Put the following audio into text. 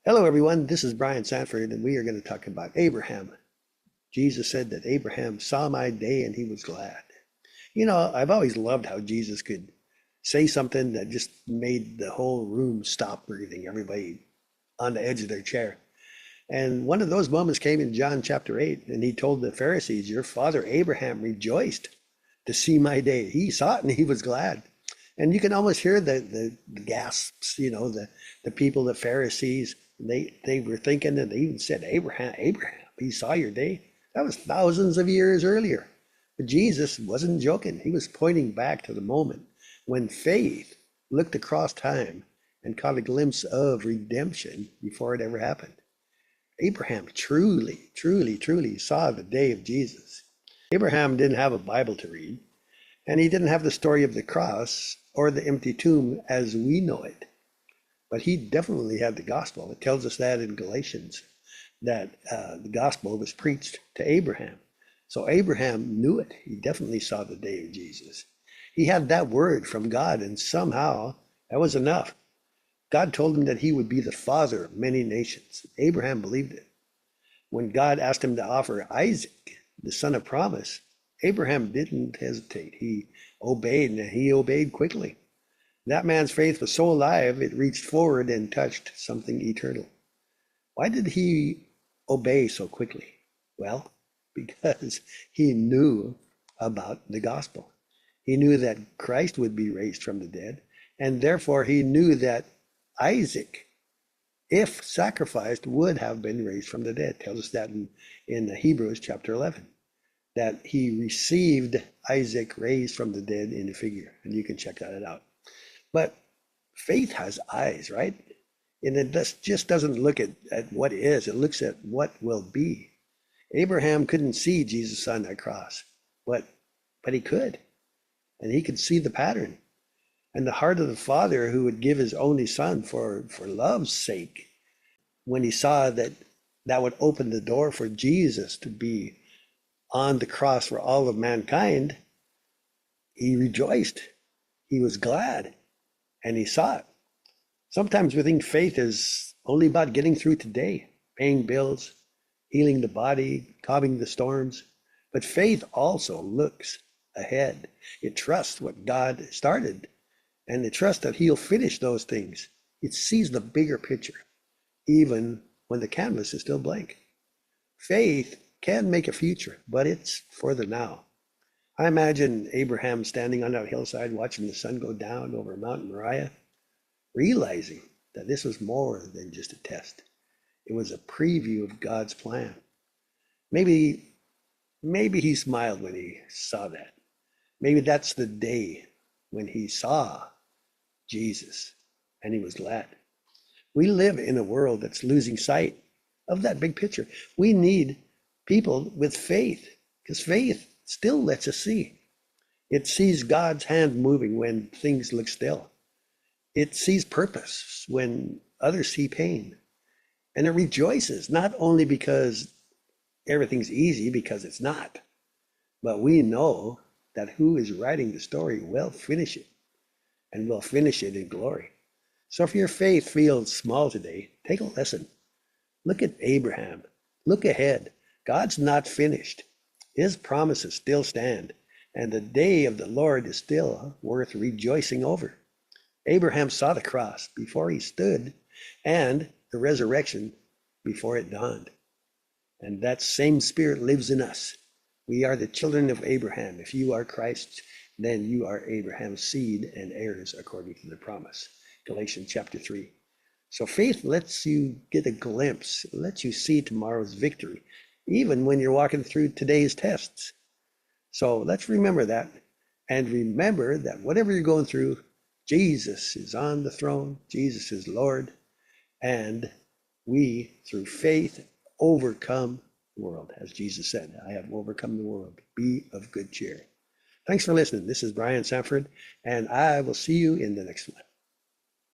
Hello, everyone. This is Brian Sanford, and we are going to talk about Abraham. Jesus said that Abraham saw my day and he was glad. I've always loved how Jesus could say something that just made the whole room stop breathing, everybody on the edge of their chair. And one of those moments came in John chapter 8, and he told the Pharisees, "Your father Abraham rejoiced to see my day. He saw it and he was glad." And you can almost hear the gasps, the people, the Pharisees, they were thinking, and they even said, Abraham, he saw your day. That was thousands of years earlier. But Jesus wasn't joking. He was pointing back to the moment when faith looked across time and caught a glimpse of redemption before it ever happened. Abraham truly, truly, truly saw the day of Jesus. Abraham didn't have a Bible to read, and he didn't have the story of the cross or the empty tomb as we know it. But he definitely had the gospel. It tells us that in Galatians, that the gospel was preached to Abraham. So Abraham knew it. He definitely saw the day of Jesus. He had that word from God, and somehow that was enough. God told him that he would be the father of many nations. Abraham believed it. When God asked him to offer Isaac, the son of promise, Abraham didn't hesitate. He obeyed, and he obeyed quickly. That man's faith was so alive, it reached forward and touched something eternal. Why did he obey so quickly? Well, because he knew about the gospel. He knew that Christ would be raised from the dead, and therefore he knew that Isaac, if sacrificed, would have been raised from the dead. It tells us that in Hebrews chapter 11, that he received Isaac raised from the dead in a figure, and you can check that out. But faith has eyes, right? And it just doesn't look at what is, it looks at what will be. Abraham couldn't see Jesus on that cross, but he could. And he could see the pattern. And the heart of the Father who would give his only son for love's sake, when he saw that that would open the door for Jesus to be on the cross for all of mankind, he rejoiced. He was glad. And he saw it. Sometimes we think faith is only about getting through today, paying bills, healing the body, calming the storms. But faith also looks ahead. It trusts what God started, and it trusts that he'll finish those things. It sees the bigger picture, even when the canvas is still blank. Faith can make a future, but it's for the now. I imagine Abraham standing on that hillside watching the sun go down over Mount Moriah, realizing that this was more than just a test. It was a preview of God's plan. Maybe he smiled when he saw that. Maybe that's the day when he saw Jesus and he was glad. We live in a world that's losing sight of that big picture. We need people with faith, because faith still lets us see. It sees God's hand moving when things look still. It sees purpose when others see pain. And it rejoices, not only because everything's easy, because it's not, but we know that who is writing the story will finish it, and will finish it in glory. So if your faith feels small today, take a lesson. Look at Abraham. Look ahead. God's not finished. His promises still stand, and the day of the Lord is still worth rejoicing over. Abraham saw the cross before he stood, and the resurrection before it dawned. And that same spirit lives in us. We are the children of Abraham. If you are Christ, then you are Abraham's seed and heirs according to the promise. Galatians chapter 3. So faith lets you get a glimpse, lets you see tomorrow's victory, even when you're walking through today's tests. So let's remember that, and remember that whatever you're going through, Jesus is on the throne, Jesus is Lord, and we, through faith, overcome the world. As Jesus said, I have overcome the world. Be of good cheer. Thanks for listening. This is Brian Sanford, and I will see you in the next one.